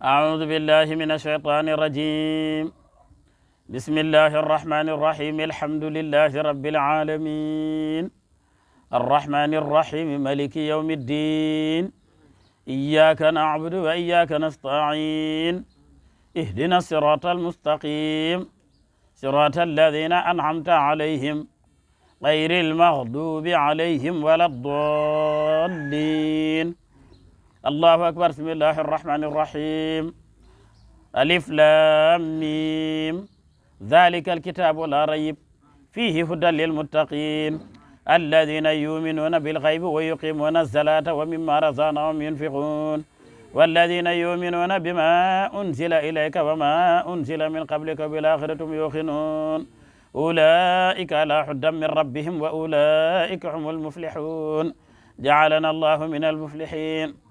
أعوذ بالله من الشيطان الرجيم. بسم الله الرحمن الرحيم. الحمد لله رب العالمين الرحمن الرحيم مالك يوم الدين إياك نعبد وإياك نستعين اهدنا الصراط المستقيم صراط الذين أنعمت عليهم غير المغضوب عليهم ولا الضالين. الله أكبر. بسم الله الرحمن الرحيم. ألف لام ميم ذلك الكتاب لا ريب فيه هدى للمتقين الذين يؤمنون بالغيب ويقيمون الصلاة ومما رزقناهم ينفقون والذين يؤمنون بما أنزل إليك وما أنزل من قبلك بالآخرة هم يوقنون أولئك على هدى من ربهم وأولئك هم المفلحون. جعلنا الله من المفلحين.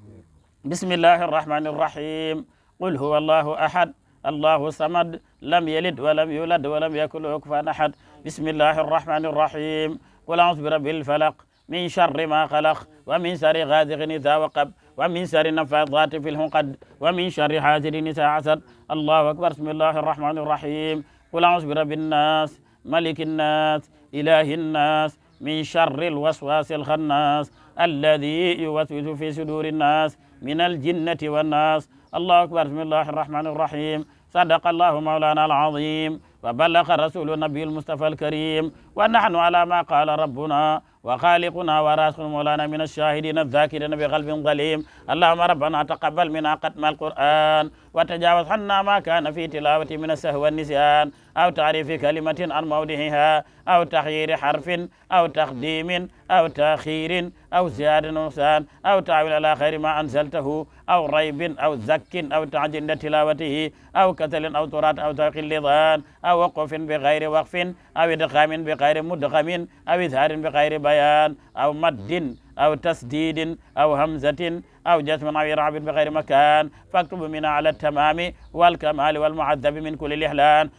بسم الله الرحمن الرحيم. قل هو الله أحد الله الصمد لم يلد ولم يولد ولم يكن له كفوا أحد. بسم الله الرحمن الرحيم. قل أعوذ برب الفلق من شر ما خلق ومن شر غاسق إذا وقب ومن شر النفاثات في العقد ومن شر حاسد إذا حسد. الله أكبر. بسم الله الرحمن الرحيم. قل أعوذ برب الناس ملك الناس إله الناس من شر الوسواس الخناس الذي يوسوس في صدور الناس من الجنة والناس. الله أكبر. بسم الله الرحمن الرحيم. صدق الله مولانا العظيم وبلغ رسول النبي المصطفى الكريم ونحن على ما قال ربنا وخالقنا ورازقنا مولانا من الشاهدين الذاكرين بقلب ظليم. اللهم ربنا تقبل منا ختم القرآن وتجاوز عنا ما كان في تلاوة من السهو والنسيان أو تعريف كلمة عن موضعها أو تغيير حرف أو تقديم أو تأخير أو زيادة نقصان أو تعويل على خير ما أنزلته أو ريب أو زك أو تعجيل تلاوته أو كسل أو تراث أو توقيل لضان أو وقف بغير وقف أو إدغام بغير مدغم أو إظهار بغير بيان أو مد أو تسديد أو همزة أو جسم أو إعراب بغير مكان فاكتب منا على التمام والكمال والمعذب من كل الإحلال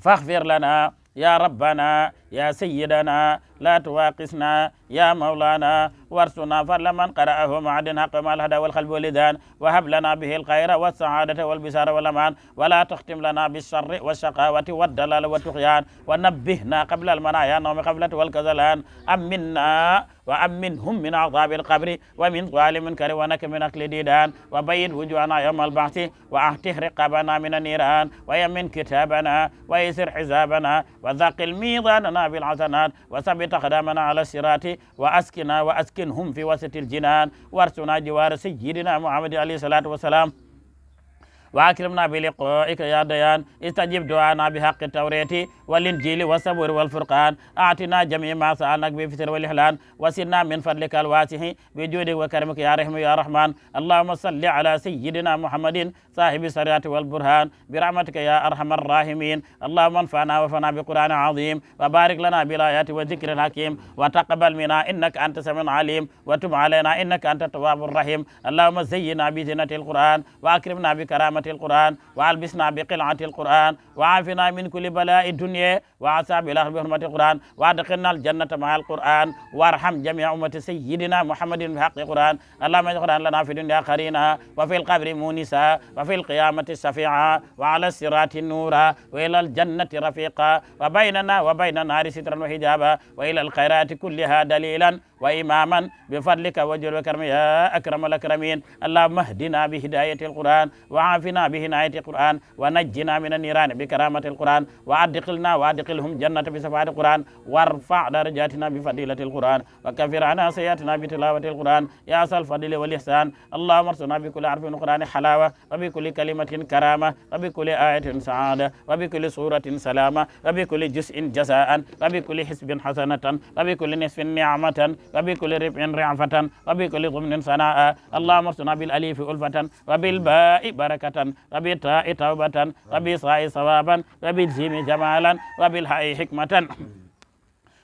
فاغفر لنا يا ربنا يا سيدنا لا تواقسنا يا مولانا وارسنا فضل من قرأه معدن حق مع الهدى والقلب واللذان وهب لنا به الخير والسعادة والبشارة والأمان ولا تختم لنا بالشر والشقاوة والدلال والطغيان ونبهنا قبل المنايا نوم قبلة والكسلان أمنا وأمنهم من عذاب القبر ومن ظالم منكر ونك من أكل ديدان وبيض وجوهنا يوم البعث وأهته رقابنا من النيران ويمن كتابنا ويسر حسابنا وثقل ميزاننا بالحسنات وثبت أقدامنا على الصراط وأسكنهم في وسط الجنان وارثنا جوار سيدنا محمد عليه الصلاة والسلام وأكرمنا بلقائك يا ديان استجب دعانا بحق التوراة والإنجيل والزبور والفرقان أعطنا جميع ما سألناك بفتر والإحلان وسنا من فضلك الواسع بجودك وكرمك يا رحمن يا رحمن. اللهم صل على سيدنا محمد صاحب الشريعة والبرهان برحمتك يا أرحم الراحمين. اللهم انفعنا وفنا بقرآن عظيم وبارك لنا بالآيات والذكر الحكيم وتقبل منا إنك أنت السميع العليم وتب علينا إنك أنت التواب الرحيم. اللهم زينا بزينة القرآن وأكرمنا بكرامة القرآن وألبسنا بقلعة القرآن وعافنا من كل بلاء الدنيا وعذاب الآخرة بحرمة القرآن وأدخلنا الجنة مع القرآن وارحم جميع أمة سيدنا محمد بحق القرآن. اللهم اجعل القرآن لنا في الدنيا قرينا وفي القبر مونسا وفي القيامة الشفيعا وعلى الصراط نورا وإلى الجنة رفيقا وبيننا وبين النار سترا وحجابا وإلى الخيرات كلها دليلا وإماما بفضلك وجل وكرم يا أكرم الأكرمين. اللهم اهدنا بهداية القرآن وعافنا بهداية القرآن ونجنا من النيران بكرامة القرآن وأدخلهم جنة بشفاعة القرآن وارفع درجاتنا بفضيلة القرآن وكفر عنا سيئاتنا بتلاوة القرآن يا أصل الفضل والإحسان. اللهم ارزقنا بكل حرف من القرآن حلاوة وبكل كلمة كرامة وبكل آية سعادة وبكل سورة سلامة وبكل جزء جزاء وبكل حسب حسنة وبكل نصف نعمة وبكل ربع رعفة وبكل ضمن صناء. اللهم ارزقنا بالأليف ألفة وبالباء بركة وبالتاء توبة وبالصاء صوابا وبالجيم جمالا وبالحاء حكمة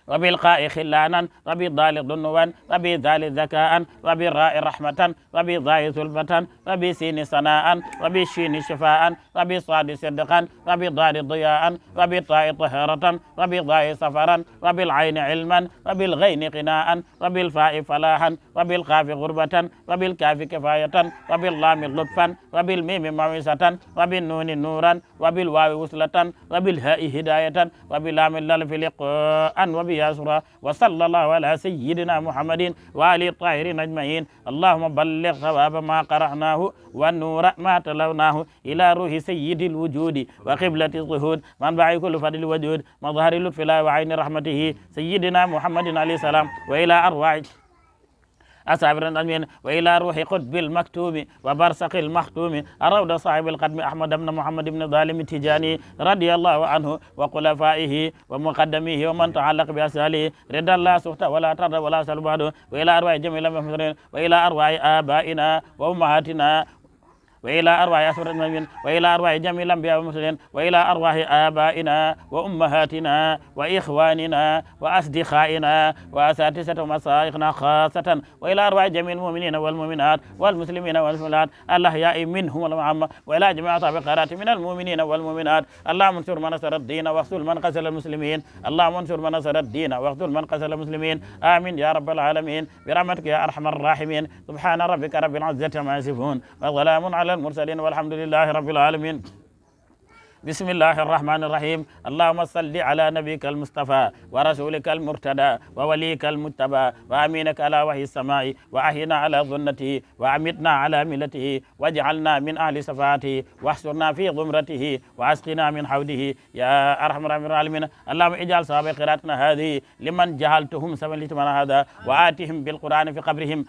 وبالقاء خلانا وبالضال ضنوا وبالذال ذكاء وبالراء رحمة وبالضاء ثلبة وبالسين ثناء وبالشين شفاء وبالصاد صدقا وبالضاد ضياء وبالطاء طهارة وبالضاء سفرا وبالعين علما وبالغين قناء وبالفاء فلاحا وبالقاف غربة وبالكاف كفاية وباللام لطفا وبالميم موعظة وبالنون نورا وبالواو وصلة وبالهاء هداية وباللام الألف لقاء وبيسرا وصلى الله على سيدنا محمد وآله الطاهرين أجمعين. اللهم بلغ ثواب ما قرأناه والنور ما تلوناه إلى روح سيد الوجود وقبلة الظهور منبع كل فضل وجود مظهر لطف الله وعين رحمته سيدنا محمد عليه السلام وإلى أرواح أصحاب الأمين وإلى روح قطب المكتوم وبرسق المختوم الروض صاحب القدم أحمد بن محمد بن ظالم التجاني رضي الله عنه وخلفائه ومقدميه ومن تعلق بأساله رضا الله سخط ولا ترضى ولا سل بعده وإلى أرواح جميع المحضرين وإلى أرواح آبائنا وأمهاتنا وإلى أرواح أسرة المؤمنين وإلى أرواح جميع الأنبياء والمرسلين وإلى أرواح آبائنا وأمهاتنا وإخواننا وأصدقائنا وأساتذة ومشايخنا خاصة وإلى أرواح جميع المؤمنين والمؤمنات والمسلمين والمسلمات الأحياء منهم والأموات وإلى جميع أصحاب الخيرات من المؤمنين والمؤمنات. اللهم انصر من نصر الدين واخذل من قتل المسلمين. اللهم انصر من نصر الدين واخذل من قتل المسلمين. آمين يا رب العالمين برحمتك يا أرحم الراحمين. سبحان ربك رب العزة عما يصفون وسلام على المرسلين والحمد لله رب العالمين. بسم الله الرحمن الرحيم. اللهم صل على نبيك المصطفى ورسولك المرتدى ووليك المتبى وأمينك على وحي السماء وأحينا على ظنته وأمتنا على ملته واجعلنا من أهل صفاته واحشرنا في ضمرته واسقنا من حوضه يا أرحم الراحمين. اللهم اجعل صحابة قراءتنا هذه لمن جهلتهم سبا لتمنى هذا وآتهم بالقرآن في قبرهم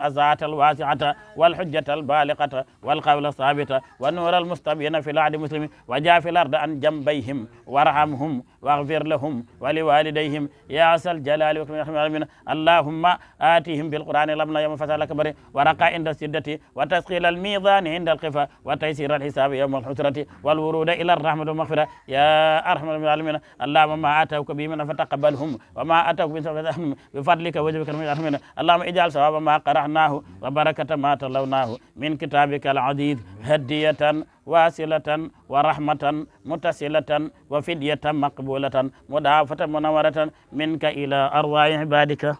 الزاعة الواسعة والحجة البالغة والقول الثابت والنور المستبين في العهد المسلم وجاف الأرض عن جنبيهم وارحمهم واغفر لهم ولوالديهم يا ذا الجلال والإكرام. اللهم آتهم بالقرآن لمنا يوم فصل الكبر ورقاء عند السدة وتثقيل الميزان عند الخفة وتيسير الحساب يوم الحسرة والورود إلى الرحمة والمغفرة يا أرحم الراحمين. اللهم ما آتوك به من فتقبلهم وما آتوك من بفضلك وجهك المرحمين. اللهم اجعل ثواب ما قرأناه وبركة ما تلوناه من كتابك العزيز هدية واصلة ورحمة متصلة وفدية مقبولة مضاعفة منورة منك إلى أرواح عبادك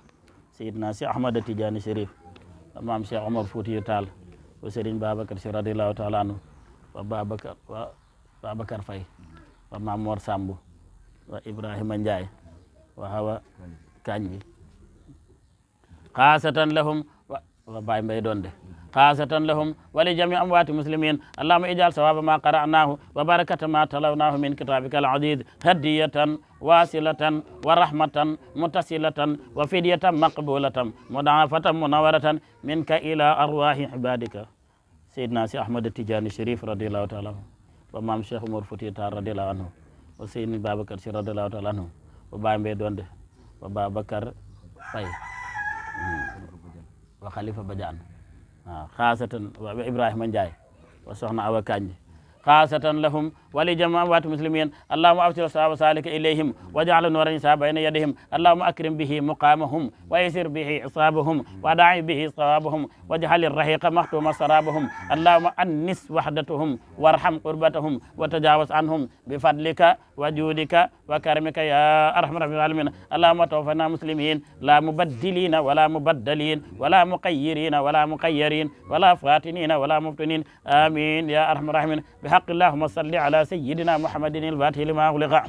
سيدنا سي أحمد التجاني شريف امام شيخ عمر فوتي تال وسيرين بابكر سي رضي الله تعالى عنه وبابكر فاي ومام مور سامبو وإبراهيم نجاي وهوا كانجي خاصة لهم وباي مبيدون خاصة لهم ولجميع أموات المسلمين. اللهم اجعل ثواب ما قرأناه وبركة ما تلوناه من كتابك العزيز هدية واصلة ورحمة متصلة وفدية مقبولة مضاعفة منورة منك إلى أرواح عبادك سيدنا سي أحمد التجاني الشريف رضي الله تعالى عنه ومام شيخ عمر فوتي تال رضي الله عنه وسيدنا بابكر سي رضي الله تعالى عنه وباي مبيدون وبابكر فاي وخليفة بجان خاصة وإبراهيم نجاي وسخنا أوا كانجي خاصة لهم ولجميع أموات المسلمين. اللهم أبصر صواب سالك إليهم واجعل نورا يسعى بين يديهم. اللهم أكرم به مقامهم ويسر به عصابهم وداعي به صوابهم واجعل الرحيق مختوم سرابهم. اللهم أنس وحدتهم وارحم قربتهم وتجاوز عنهم بفضلك وجودك وكرمك يا أرحم الراحمين. اللهم توفنا مسلمين لا مبدلين ولا مبدلين ولا مقيرين ولا مقيرين ولا فاتنين ولا مفتنين. آمين يا أرحم الراحمين. بحق اللهم صل على سيدنا محمد الفاتح لما أغلق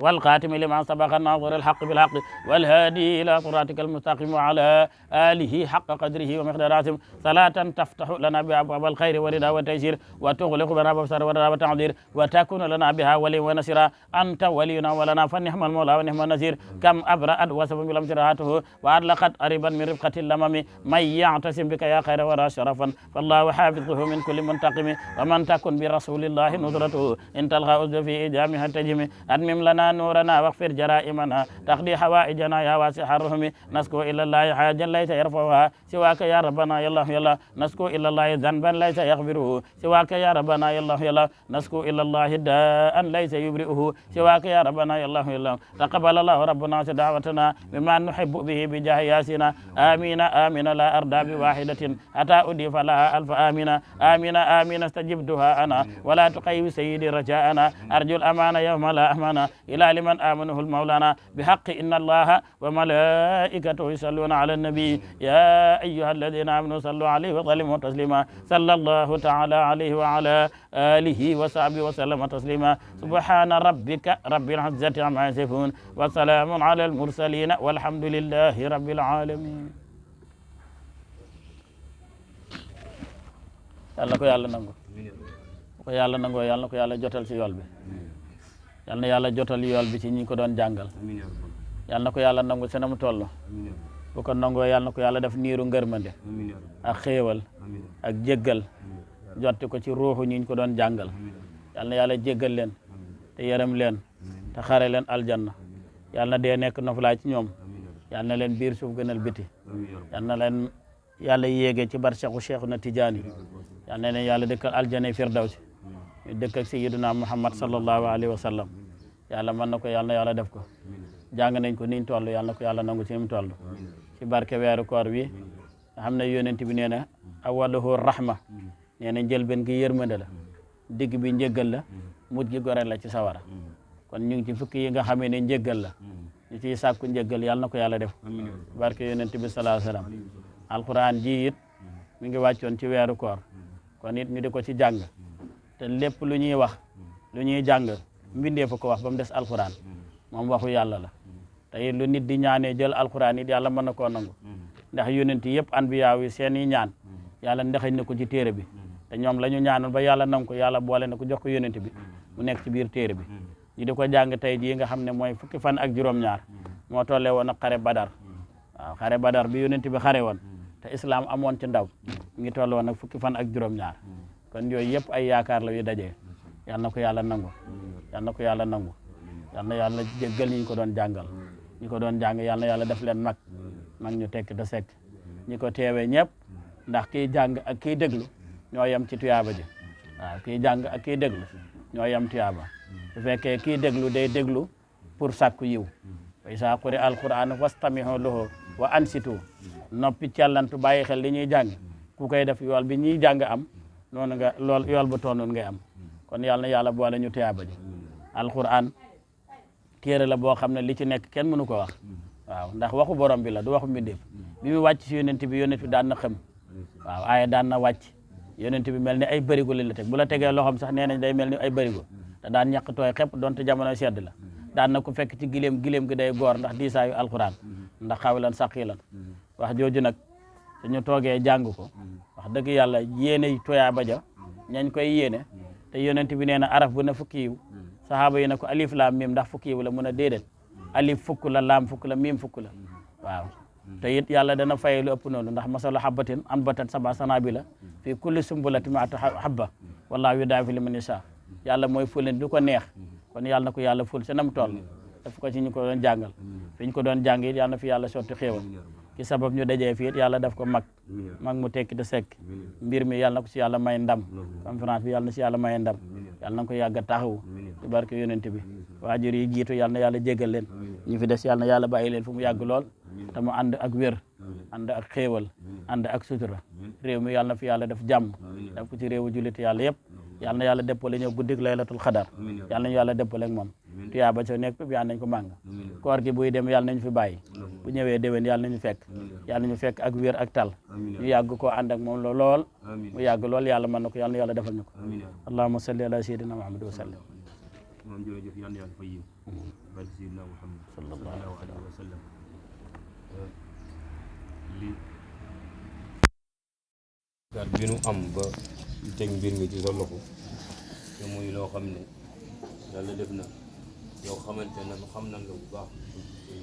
والقاتم لما سبق الناظر الحق بالحق والهادي إلى صراطك المستقيم وعلى آله حق قدره ومقدار عظيم. صلاة تفتح لنا بها أبواب الخير والرضا والتيسير وتغلق بنا باب الشر والرضا والتعذير وتكون لنا بها ولي ونصيرا. أنت ولينا ولنا فنعم المولى ونعم النصير. كم أبرأت وسبب لمسراته وأطلقت قريبا من رفقة اللمم من يعتصم بك يا خير ورا شرفا فالله حافظه من كل منتقم ومن تكن برسول الله نصرته إن تلقى أذ في إجامها التجم أدمم لنا لنا نورنا واغفر جرائمنا تقضي حوائجنا يا واسع الرحم نسكو إلى الله حاجا ليس يرفعها سواك يا ربنا يا الله يا الله نسكو إلى الله ذنبا ليس يغفره سواك يا ربنا يا الله يا الله نسكو إلى الله داء ليس يبرئه سواك يا ربنا يا الله يا الله تقبل الله ربنا دعوتنا بما نحب به بجاه ياسنا آمين آمين لا أرضى بواحدة حتى أضيف لها ألف آمين آمين آمين استجب دعاءنا ولا تقيب سيدي رجاءنا أرجو الأمان يوم لا أمان إلى لمن آمنه المولانا بحق إن الله وملائكته يصلون على النبي يا أيها الذين آمنوا صلوا عليه وسلموا تسليما صلى الله تعالى عليه وعلى آله وصحبه وسلم تسليما سبحان ربك رب العزة عما يصفون وسلام على المرسلين والحمد لله رب العالمين yàlla ko yàlla nangu ko yàlla nangoo yàlla ko yàlla jotal ci yool bi yàlla na yàlla jotal yool bi ci ñi ko doon jàngal yàlla na ko yàlla nangu ci na mu toll bu ko nangoo yàlla na ko yàlla def niiru ngërmande ak xéewal ak jéggal jotti ko ci ruuxu ñi ko doon jàngal yàlla na yàlla jéggal leen te yërëm leen te xare leen aljanna yàlla na dee nekk noflaay ci ñoom yàlla na leen biir suuf gënal biti yàlla na leen yàlla yéege ci barsaxu Cheikhuna Tijaani yàlla na leen yàlla dëkkal aljanna firdawsi ñu dëkk ak sayyiduna Muhammad sallallahu alayhi wa sallam yàlla mën na ko yàlla na yàlla def ko jàng nañ ko niñ toll yàlla na ko yàlla nangu ci mu toll ci barke weeru koor wi nga xam ne yonent bi nee na awaluhu rahma nee na njëlbeen gi yërmande la digg bi njëggal la mujj gi gore la ci sawara kon ñu ngi ci fukki yi nga xamee ne njëggal la ñu ciy sàkku njëggal yàlla na ko yàlla def barke yonent bi sallallahu alayhi wa sallam alquran ji it mi ngi wàccoon ci weeru koor kon it ñu di ko ci jàng te lépp lu ñuy wax lu ñuy jàng mbindee fa ko wax ba mu des alquran moom waxu yàlla la te it lu nit di ñaanee jël alquran it yàlla mën na koo nangu ndax yonent yëpp anbiya yi seen i ñaan yàlla ndexañ na ko ci téere bi te ñoom la ñu ñaanoon ba yàlla nangu ko yàlla boole na ko jox ko yonent bi mu nekk ci biir téere bi ñu di ko jàng tey jii nga xam ne mooy fukki fan ak juróom-ñaar moo tollee woon ak xare badar waaw xare badar bi yonent bi xare woon te islam amoon ci ndaw mi ngi toll woon ak fukki fan ak juróom-ñaar kon yooyu yëpp ay yaakaar la yu dajee yal na ko yàlla nangu yal na ko yàlla nangu yal na yàlla jéggal ñi ko doon jàngal ñi ko doon jàng yal na yàlla def leen mag ñu tekk te sekk ñi ko teewee ñëpp ndax kiy jàng ak kiy déglu ñoo yem ci tuyaaba ji waaw kiy jàng ak kiy déglu ñoo yem tuyaaba su fekkee kiy déglu day déglu pour sàkku yiw wa izaa quri'a al-qur'aan fastami'uu lahu wa ansitu noppi cellantu bàyyi xel li ñuy jàng ku koy def yool bi ñuy jàng am noonu nga lool yool bu toonoon ngay am kon yàlla na yàlla boole ñu tuyaaba ji alquran téere la boo xam ne li ci nekk kenn mënu ko wax waaw ndax waxu borom bi la du waxu mbindeef bi mu wàcc si yonent bi daan na xam waaw aaya daan na wàcc yonent bi mel ni ay bërigo la teg bu la tegee loxoom sax nee nañ day mel ni ay bërigo te daan ñàkk tooy xepp donte jamono sedd la daan na ko fekk ci gileem gi day goor ndax diisaayu alquran ndax xawilan saqilan wax jooju nag dañu toogee jàng ko wax dëgg yàlla yéene tuyaaba ja ñañ koy yéene te yonent bi nee na araf bu ne fukki yiw sahaaba yi ne ko alif laam miim ndax fukki yiw la mun a déedéet alif fukk la laam fukk la miim fukk la waaw te it yàlla dana fay lu ëpp noonu ndax masalu habbatin anbatat sab'a sanabila fi kulli sumbulatin mi'atu habba wallahu yudaa'ifu liman yashaa yàlla mooy ful du ko neex kon yàlla na ko yàlla ful sa nam toll def ko ci ñu ko doon jàngal fi ñu ko doon jàng it yàlla na fi yàlla sotti xéewal ci sabab ñu dajee fii it yàlla daf ko mag mu tekki te sekk mbir mi yàlla na ko si yàlla may ndam conférence bi yàlla na si yàlla may ndam yàlla na ko yàgg a taxawu ci barke yonent bi waajur yi jiitu yàlla na yàlla jégal leen ñu fi des yàlla na yàlla bàyyi leen fu mu yàgg lool te mu ànd ak wér ànd ak xéewal ànd ak sutura réew mi yàlla na fi yàlla def jàmm def ko ci réewu jullit yàlla yëpp yàlla na yàlla déppale ñëw guddig laylatul xadar yàlla nañu yàlla déppale ak moom tuyaa ba ca nekk bi yàlla nañ ko màng koor gi buy dem yàlla nañu fi bàyyi bu ñëwee déwén yàlla nañu fekk ak wér ak tal ñu yàgg koo ànd ak moom lool mu yàgg lool yàlla mën na ko yàlla na yàlla defal ñu ko allahumma salli ala sayyidina muhammad wa sallam moom jërëjëf yàlla na yàlla fay yiw barke sayyidina muhammad sallallahu alayhi wa sallam bi nu am ba teg mbir mi ci sa loxo te muy loo xam ne yàlla def na yow xamante na xam nan la bu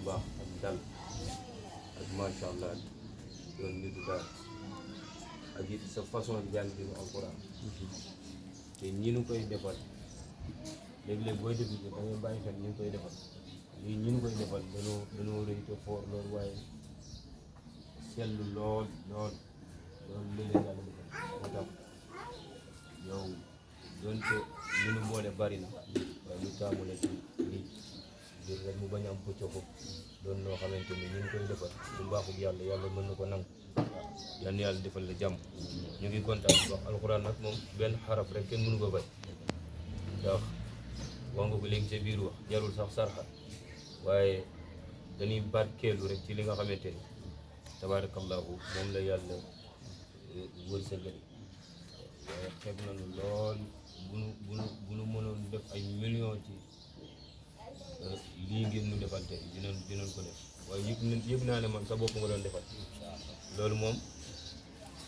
baax ak dal ak macha allah doon nit daal ak it sa façon jàng alquran te ñi nu koy defal léeg-léeg booy def da ngay bàyyi xel ñu ngi koy defal lii ñu ngi koy defal dañoo rëy te foor lool waaye sellu lool loolu li leen yàlla defal moo tax yow doonte li nu boole bari na waaye ñu taamu la ci lii ngir rek mu bañ am pëcco ko doon noo xamante ni ñu ngi koy defal su mbaaxul yàlla mën na ko nangu yal na yàlla defal la jàmm ñu ngi kontaan bu baax alxuraan nag moom benn xaraf rek kenn mënu ko bay ndax wax nga ko léegi ca biir wax jarul sax sarxa waaye dañuy barkeelu rek ci li nga xamante ni tabarakallahu moom la yàlla wërsëgal waaye xeeb nañu lool bu nu mënoon def ay millions ci lii ngeen nu defal tey dinañ ko def waaye yëg naa ne man sa bopp nga doon defal loolu moom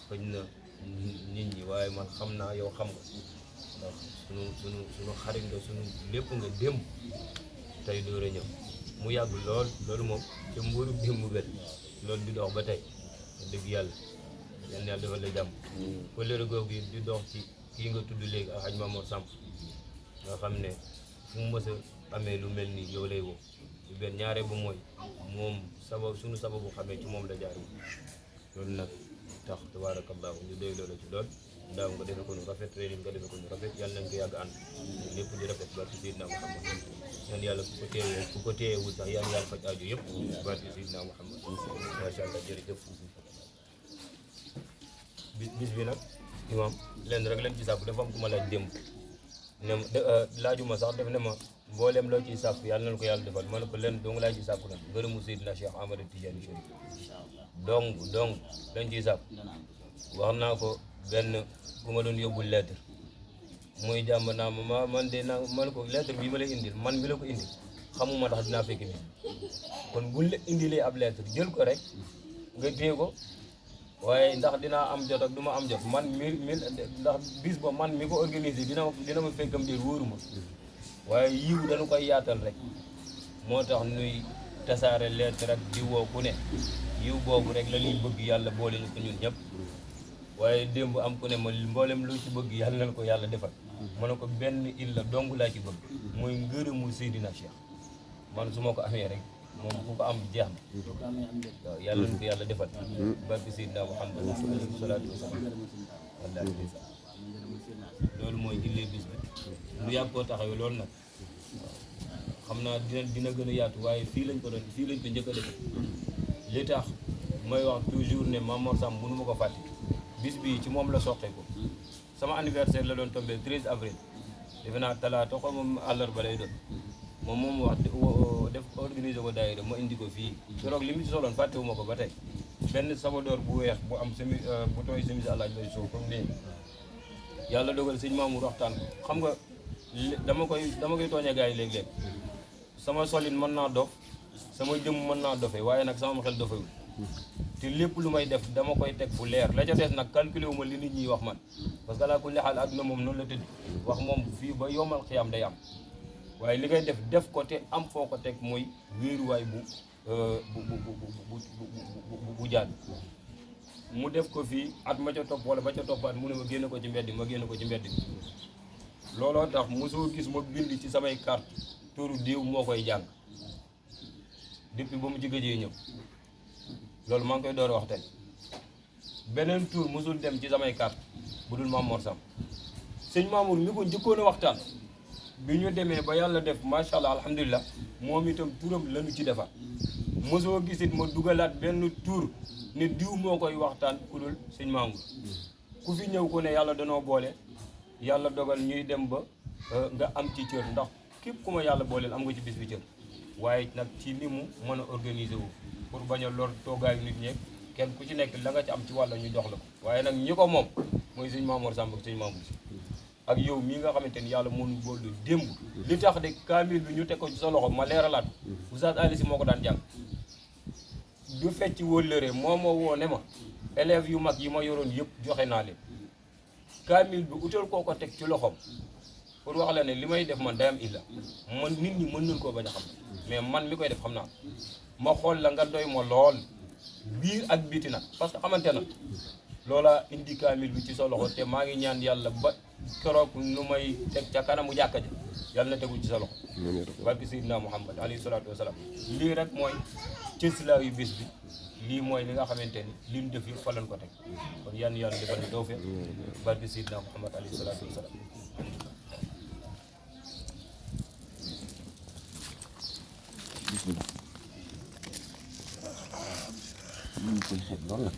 xëj na nit ñi waaye man xam naa yow xam nga ndax sunu xarit nga sunu lépp nga démb tey door a ñëw mu yàgg lool loolu moom te mbóoru démb bet loolu di dox ba tey dëgg yàlla yal na yàlla defal la jàmm kolleere googu yi di dox ci kii nga tudd léegi ak Hadj Mamour Samb nga xam ne fu mu mës a amee lu mel nii yow lay woo lu benn ñaare ba mooy moom sunu sababu xamee ci moom la jaar loolu nag tax tabarakallahu ñu doy loola ci lool daaw nga defe ko nu rafet réerin nga defe ko nu rafet yàlla nañ ko yàgg ànd lépp di rafet barke Seydina Muhammad ñaan yàlla ku ko téyewul sax yàlla yàlla faj aajo yëpp barke Seydina Muhammad macha allah jërëjëf bis bi nag imam lenn rek lañ ci sàkku dafa am ku ma laaj démb ne laajuma sax def ne ma mboolem loo ciy sàkku yàlla na ko yàlla defal ma ne ko lenn dong laa ciy sàkku nag ngërëmu Seydina Cheikh Ahmad Tidiane Chérif dong lañ ciy sàkku wax naa ko benn ku ma doon yóbbul lettre muy jàmb naa ma man de naa man ko lettre bii ma lay indil man mi la ko indil xamuma ndax dinaa fekk bi kon buñ la indilee ab lettre jël ko rek nga téye ko waaye ndax dinaa am jot ak du ma am jot man mi ndax bis ba man mi ko organisé dina ma fekkam déet wóoruma waaye yiw dañu koy yaatal rek moo tax nuy tasaare lettre rek di woo ku ne yiw boobu rek la ñuy bëgg yàlla boole ñu ko ñun ñëpp waaye démb am ku ne ma mboolem lu ci bëgg yàlla na ko yàlla defal ma ne ko benn illa dong laa ci bëgg mooy ngërëmu Seydina Cheikh man su ma ko amee rek moom ku ko am jeex na waaw yàlla na ko yàlla defal barke Seydina Muhammad alayhi salaatu wa salaam wallaahi loolu mooy illee bis bi lu yàgg koo taxawee loolu nag xam naa dina gën a yaatu waaye fii lañ ko njëkk a def li tax may wax toujours ne Mamour Samb mënu ma ko fàtte bis bi ci moom la soqee ko sama anniversaire la doon tombé 13 avril defe naa talaata ko moom àllarba lay doon moom wax def organisé ko daayira ma indi ko fii keroog li mu ci soloon fàttewu ma ko ba tey benn sabadoor bu weex bu am semi bu tooy semis àlaaj lay soo comme nii yàlla dogal sëñ Mamour waxtaan ko xam nga dama koy tooñee gars yi léeg-léeg sama solin mën naa dof sama jëm mën naa dofe waaye nag sama xel dofewul te lépp lu may def dama koy teg fu leer la ca des nag calculé wu ma li nit ñi wax man parce que laa kulli xaal àdduna moom noonu la tëdd wax moom fii ba yomal xiyaam day am waaye li ngay def ko te am foo ko teg mooy wéeruwaay bu jaad mu def ko fii at ma ca topp wala ba ca toppaat mu ne ma génne ko ci mbedd ma génne ko ci mbedd looloo tax mosoo gis ma bind ci samay carte turu diw moo koy jàng depuis ba mu ci gëjee ñëw loolu maa ngi koy door a wax tey beneen tur mosul dem ci samay carte bu dul Mamour Samb sëñ Mamour mi ko njëkkoon a waxtaan bi ñu demee ba yàlla def macha allah alhamdulilah moom itam turam lañu ci defar mosoo gisit ma dugalaat benn tur ne diw moo koy waxtaan ku dul sëñ Mamour ku fi ñëw ko ne yàlla danoo boole yàlla dogal ñuy dem ba nga am ci cër ndax képp ku ma yàlla booleel am nga ci bis bi cër waaye nag ci ni mu mën a organiser wu pour bañ a lor toogaayu nit ñeeg kenn ku ci nekk la nga ci am ci wàll ñu jox la ko waaye nag ñi ko moom mooy sëñ Mamour Samb ak sëñ Mamour si ak yow mii nga xamante ni yàlla mënu boolu démb li tax de kaamil bi ñu teg ko ci sa loxo ma leeralaat Oustaz Ali Si moo ko daan jàng du fecc wóllëre moo ma woo ne ma élèves yu mag yi ma yoroon yëpp joxe naa leen kaamil bi utal koo ko teg ci loxoom pour wax la ne li may def man day am illa man nit ñi mën nañ koo bañ a xam mais man mi koy def xam naa ma xool la nga doy ma lool biir ak biti nag parce que xamante na loola indi kaamil bi ci sa loxo te maa ngi ñaan yàlla ba keroog nu may teg ca kanamu jàkka ja yàlla na tegu ci sa loxo barki Seydina Muhammad alayhi salaatu wasalaam lii rek mooy cëslaayu bis bi lii mooy li nga xamante ni li mu def yi fa lañ ko teg kon yan yàlla defal ñu tawfiq barki Seydina Muhammad alayhi salaatu wasalaam loolu la